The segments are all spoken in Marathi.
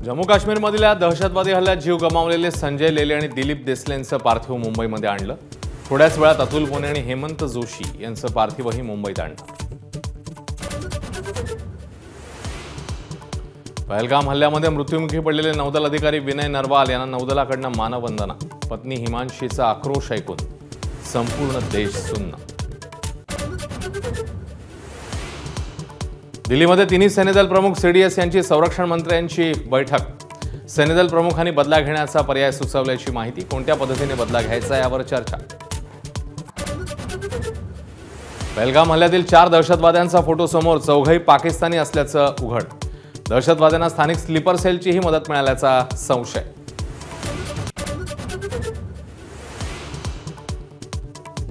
जम्मू काश्मीरमधल्या दहशतवादी हल्ल्यात जीव गमावलेले संजय लेले आणि दिलीप देसलेंचं पार्थिव मुंबईमध्ये आणलं। थोड्याच वेळात अतुल पुणे आणि हेमंत जोशी यांचं पार्थिवही मुंबईत आणलं। पहलगाम हल्ल्यामध्ये मृत्युमुखी पडलेले नौदल अधिकारी विनय नरवाल यांना नौदलाकडून मानवंदना। पत्नी हिमांशीचा आक्रोश ऐकून संपूर्ण देश सुन्न। दिल्लीमध्ये तिन्ही सेनेदल प्रमुख सीडीएस यांची संरक्षण मंत्र्यांची बैठक। सेनेदल प्रमुखांनी बदला घेण्याचा पर्याय सुचवल्याची माहिती। कोणत्या पद्धतीने बदला घ्यायचा यावर चर्चा। पहलगाम हल्ल्यातील 4 दहशतवाद्यांचा फोटो समोर, चौघही पाकिस्तानी असल्याचं उघड। दहशतवाद्यांना स्थानिक स्लीपर सेलचीही मदत मिळाल्याचा संशय।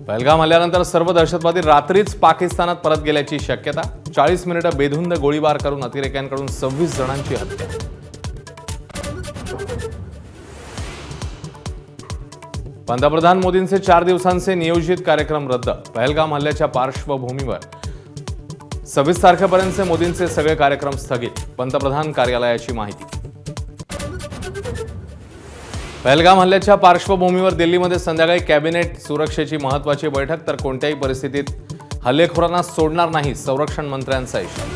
पहलगाम हल्ल्यानंतर सर्व दहशतवादी रात्रीच पाकिस्तानात परत गेल्याची शक्यता। 40 मिनिटं बेधुंद गोळीबार करून अतिरेक्यांकडून 26 जणांची हत्या। पंतप्रधान मोदींचे 4 दिवसांचे नियोजित कार्यक्रम रद्द। पहलगाम हल्ल्याच्या पार्श्वभूमीवर 26 तारखेपर्यंतचे मोदींचे सगळे कार्यक्रम स्थगित। पंतप्रधान कार्यालयाची माहिती। पहलगाम हल्ल्याच्या पार्श्वभूमीवर दिल्लीमध्ये संध्याकाळी कॅबिनेट सुरक्षेची महत्त्वाची बैठक। तर कोणत्याही परिस्थितीत हल्लेखोरांना सोडणार नाही, संरक्षण मंत्र्यांचा इशारा।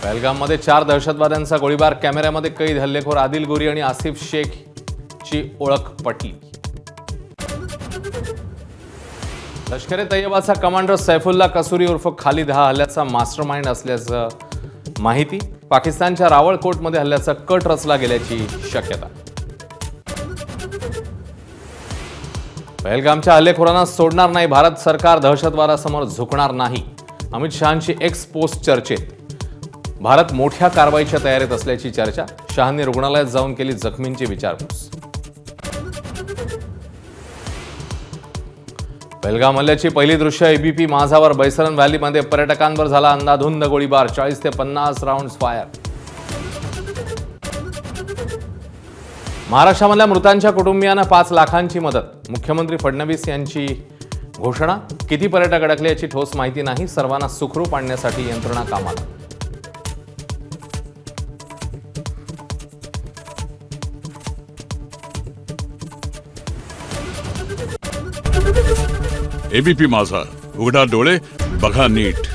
पहलगाममध्ये 4 दहशतवाद्यांचा गोळीबार, कॅमेऱ्यामध्ये कैद। हल्लेखोर आदिल गोरी आणि आसिफ शेखची ओळख पटली। लष्कर-ए तैयबाचा कमांडर सैफुल्ला कसुरी उर्फ खालिद हा हल्ल्याचा मास्टरमाइंड असल्याचं माहिती। पाकिस्तानच्या रावळकोटमध्ये हल्ल्याचा कट रचला गेल्याची शक्यता। पहलगामच्या हल्लेखोरांना सोडणार नाही, भारत सरकार दहशतवादासमोर झुकणार नाही। अमित शहांची एक्स पोस्ट चर्चेत। भारत मोठ्या कारवाईच्या तयारीत असल्याची चर्चा। शहांनी रुग्णालयात जाऊन केली जखमींची विचारपूस। पहलगाम हल्ल्याची पहिली दृश्य एबीपी माझावर। बैसरन व्हॅलीमध्ये पर्यटकांवर झाला अंधाधुंद गोळीबार। 40 ते 50 राऊंड्स फायर। महाराष्ट्रामधल्या मृतांच्या कुटुंबियांना 5 लाखांची मदत। मुख्यमंत्री फडणवीस यांची घोषणा। किती पर्यटक अडकले याची ठोस माहिती नाही। सर्वांना सुखरूप आणण्यासाठी यंत्रणा कामाला। एबीपी माझा, उघडा डोळे बघा नीट।